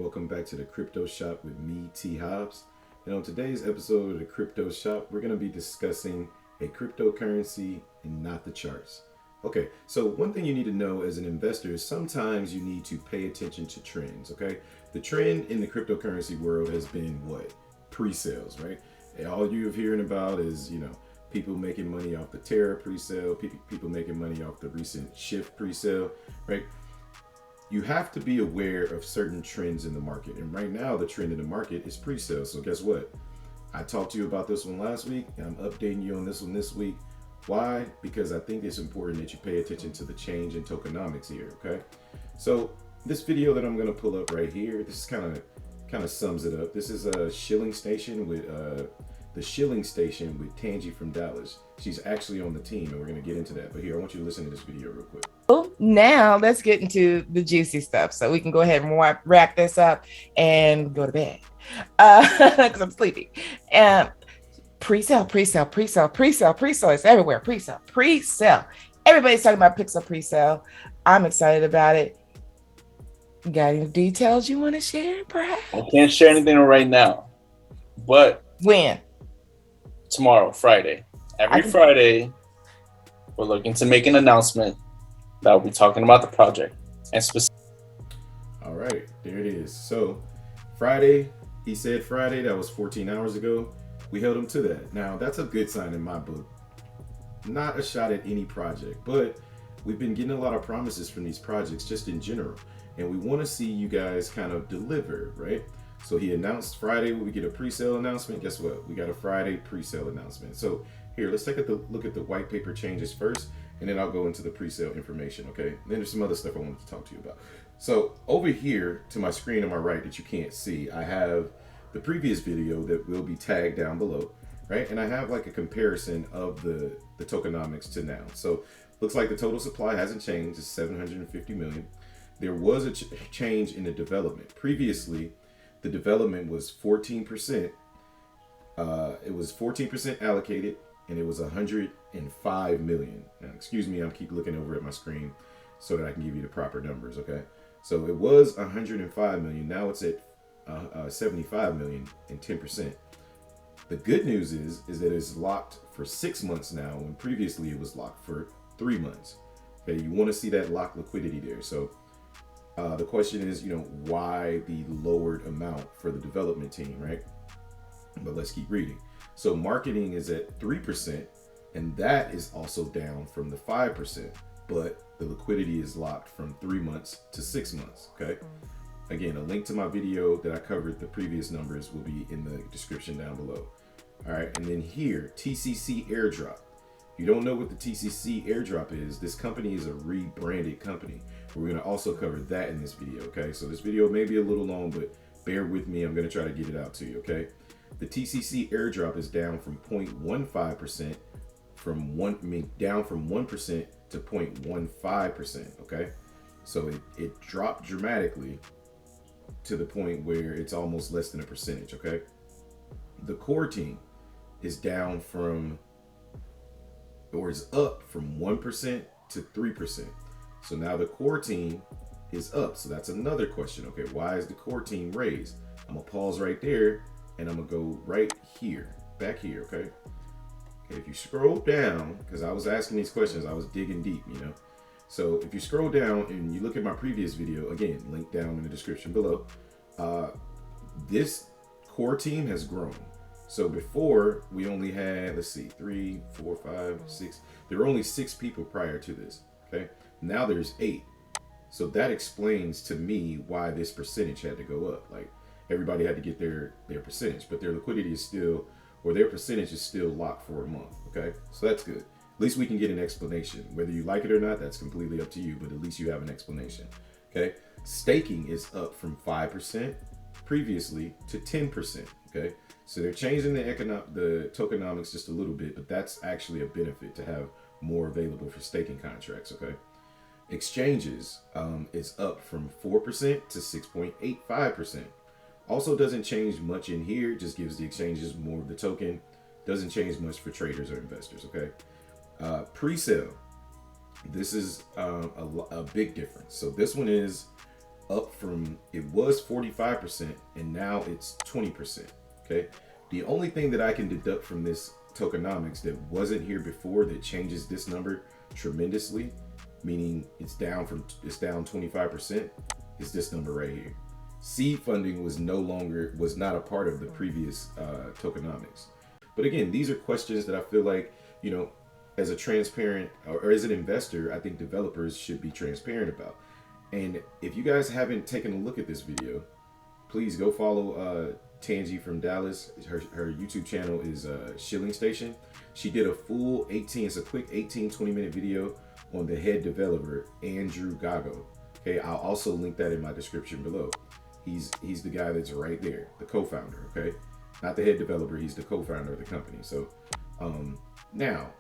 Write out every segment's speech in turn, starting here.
Welcome back to the Crypto Shop with me, T Hobbs. And on today's episode of the Crypto Shop, we're going to be discussing a cryptocurrency and not the charts. Okay, so one thing you need to know as an investor is sometimes you need to pay attention to trends, okay? The trend in the cryptocurrency world has been what? Pre-sales, right? And all you're hearing about is, people making money off the Terra pre-sale, people making money off the recent Shift pre-sale, right? You have to be aware of certain trends in the market. And right now, the trend in the market is pre-sale. So guess what? I talked to you about this one last week, and I'm updating you on this one this week. Why? Because I think it's important that you pay attention to the change in tokenomics here, okay? So this video that I'm going to pull up right here, this kind of sums it up. This is a shilling station with the shilling station with Tangi from Dallas. She's actually on the team, and we're going to get into that. But here, I want you to listen to this video real quick. Now let's get into the juicy stuff so we can go ahead and wrap this up and go to bed because I'm sleepy. Pre-sale is everywhere. Pre-sale. Everybody's talking about Pixel pre-sale. I'm excited about it. Got any details you want to share, perhaps? I can't share anything right now, but when? Tomorrow, Friday. Every Friday, we're looking to make an announcement that will be talking about the project and All right, there it is. So Friday, he said Friday, that was 14 hours ago. We held him to that. Now, that's a good sign in my book. Not a shot at any project, but we've been getting a lot of promises from these projects just in general. And we want to see you guys kind of deliver, right? So he announced Friday we get a pre-sale announcement. Guess what? We got a Friday pre-sale announcement. So here, let's take a look at the white paper changes first, and then I'll go into the pre-sale information, okay? And then there's some other stuff I wanted to talk to you about. So over here to my screen on my right that you can't see, I have the previous video that will be tagged down below, right? And I have like a comparison of the tokenomics to now. So looks like the total supply hasn't changed. It's 750 million. There was a change in the development. Previously, the development was 14%. It was 14% allocated, and it was 105 million. Now, excuse me, I'm keep looking over at my screen so that I can give you the proper numbers, okay? So it was 105 million. Now it's at 75 million and 10%. The good news is that it's locked for 6 months now, when previously it was locked for 3 months. Okay, you want to see that locked liquidity there. So the question is, why the lowered amount for the development team, right? But let's keep reading. So marketing is at 3%, and that is also down from the 5%, but the liquidity is locked from 3 months to 6 months, okay? Again, a link to my video that I covered the previous numbers will be in the description down below. All right, and then here, Tcc Airdrop. If you don't know what the Tcc Airdrop is, this company is a rebranded company. We're gonna also cover that in this video, okay? So this video may be a little long, but bear with me, I'm gonna try to get it out to you, okay? The Tcc Airdrop is down from 0.15% down from 1% to 0.15%, okay? So it dropped dramatically to the point where it's almost less than a percentage, okay? The core team is down from, or is up from 1% to 3%. So now the core team is up. So that's another question, okay? Why is the core team raised? I'm gonna pause right there, and I'm gonna go right here, back here, okay? Okay, if you scroll down, because I was asking these questions, I was digging deep, So if you scroll down and you look at my previous video, again, link down in the description below, this core team has grown. So before, we only had, let's see, 3, 4, 5, 6. There were only 6 people prior to this, okay? Now there's 8. So that explains to me why this percentage had to go up. Like, everybody had to get their percentage, but their liquidity is still, or their percentage is still locked for a month, okay? So that's good. At least we can get an explanation. Whether you like it or not, that's completely up to you, but at least you have an explanation, okay? Staking is up from 5% previously to 10%, okay? So they're changing the tokenomics just a little bit, but that's actually a benefit to have more available for staking contracts, okay? Exchanges is up from 4% to 6.85%. Also doesn't change much in here, just gives the exchanges more of the token. Doesn't change much for traders or investors, okay? Pre-sale, this is a big difference. So this one is up from, it was 45% and now it's 20%. Okay. The only thing that I can deduct from this tokenomics that wasn't here before that changes this number tremendously, meaning it's down 25%, is this number right here. Seed funding was not a part of the previous tokenomics. But again, these are questions that I feel like, you know, as a transparent or as an investor, I think developers should be transparent about. And if you guys haven't taken a look at this video, please go follow Tangi from Dallas. Her YouTube channel is Shilling Station. She did a full it's a quick 18-20 minute video on the head developer, Andrew Gago. Okay, I'll also link that in my description below. He's the guy that's right there, the co-founder, okay? Not the head developer, he's the co-founder of the company. So now,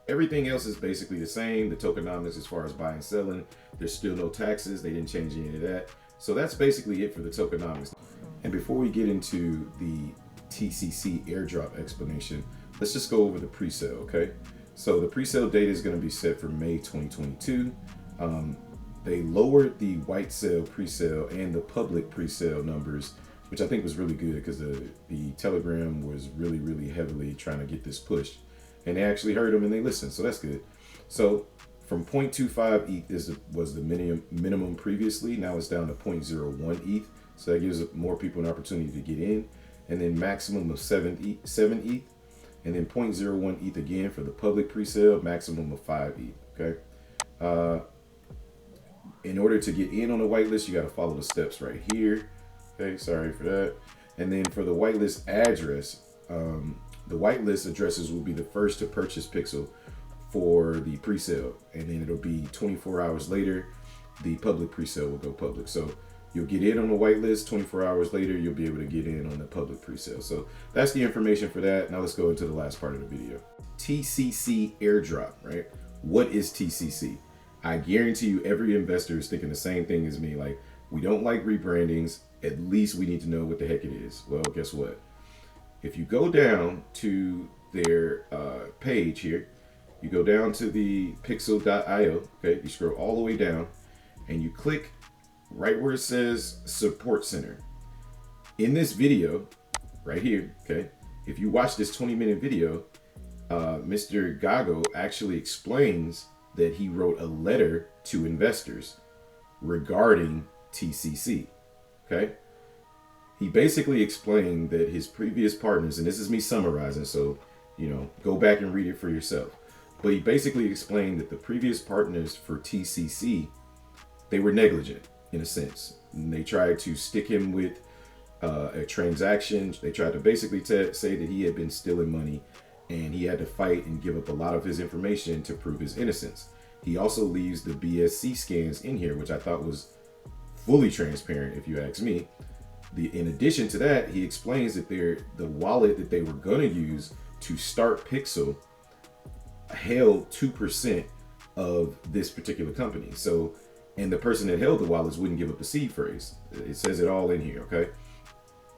everything else is basically the same. The tokenomics as far as buying and selling, there's still no taxes. They didn't change any of that. So that's basically it for the tokenomics. And before we get into the TCC airdrop explanation, let's just go over the pre-sale, okay? So the pre-sale date is going to be set for May 2022. They lowered the white sale pre-sale and the public pre-sale numbers, which I think was really good because the Telegram was really heavily trying to get this pushed. And they actually heard them and they listened, so that's good. So from 0.25 ETH was the minimum previously. Now it's down to 0.01 ETH. So that gives more people an opportunity to get in. And then maximum of 7 ETH. And then 0.01 ETH again for the public pre-sale, maximum of 5 ETH, okay? In order to get in on the whitelist, you got to follow the steps right here. Okay, sorry for that. And then for the whitelist address, the whitelist addresses will be the first to purchase Pixel for the pre-sale. And then it'll be 24 hours later, the public pre-sale will go public. So you'll get in on the whitelist, 24 hours later, you'll be able to get in on the public pre-sale. So that's the information for that. Now let's go into the last part of the video. TCC Airdrop, right? What is TCC? I guarantee you every investor is thinking the same thing as me. Like, we don't like rebrandings. At least we need to know what the heck it is. Well, guess what? If you go down to their page here, you go down to the pixel.io, okay? You scroll all the way down and you click right where it says Support Center. In this video, right here, okay? If you watch this 20-minute video, Mr. Gago actually explains that he wrote a letter to investors regarding TCC, okay? He basically explained that his previous partners, and this is me summarizing, so, you know, go back and read it for yourself. But he basically explained that the previous partners for TCC, they were negligent in a sense. And they tried to stick him with a transaction. They tried to basically say that he had been stealing money and he had to fight and give up a lot of his information to prove his innocence. He also leaves the BSC scans in here, which I thought was fully transparent, if you ask me. In addition to that, he explains that the wallet that they were gonna use to start Pixel held 2% of this particular company. So, and the person that held the wallets wouldn't give up the seed phrase. It says it all in here, okay?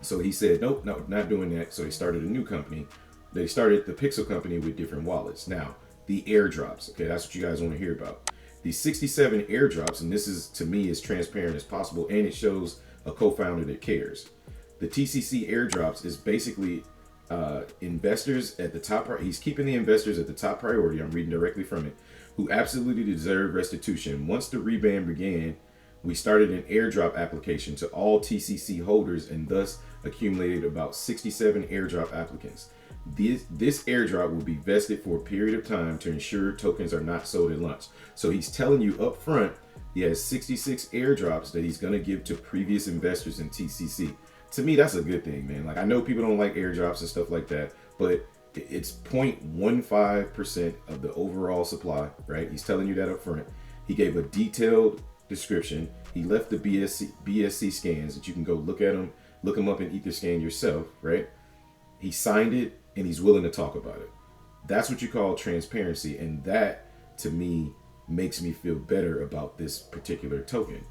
So he said, nope, no, not doing that. So he started a new company. They started the Pixel company with different wallets. Now, the airdrops, okay, that's what you guys want to hear about. The 67 airdrops, and this is, to me, as transparent as possible, and it shows a co-founder that cares. The TCC airdrops is basically investors at the top. He's keeping the investors at the top priority. I'm reading directly from it, who absolutely deserve restitution. Once the rebrand began, we started an airdrop application to all TCC holders and thus accumulated about 67 airdrop applicants. This airdrop will be vested for a period of time to ensure tokens are not sold at launch. So he's telling you up front, he has 66 airdrops that he's going to give to previous investors in TCC. To me, that's a good thing, man. Like, I know people don't like airdrops and stuff like that, but it's 0.15% of the overall supply, right? He's telling you that up front. He gave a detailed description. He left the BSC scans that you can go look at them, look them up in Etherscan yourself, right? He signed it and he's willing to talk about it. That's what you call transparency. And that, to me, makes me feel better about this particular token.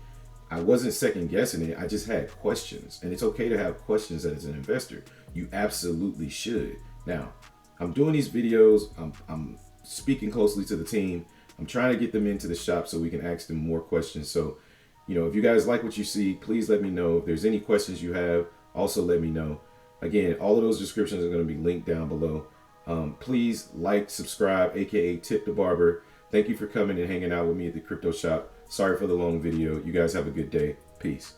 I wasn't second guessing it. I just had questions, and it's okay to have questions as an investor. You absolutely should. Now, I'm doing these videos. I'm speaking closely to the team. I'm trying to get them into the shop so we can ask them more questions. So You know, if you guys like what you see, please let me know. If there's any questions you have, also let me know. Again, all of those descriptions are going to be linked down below. Please like, subscribe, aka Tip the Barber. Thank you for coming and hanging out with me at the Crypto Shop. Sorry for the long video. You guys have a good day. Peace.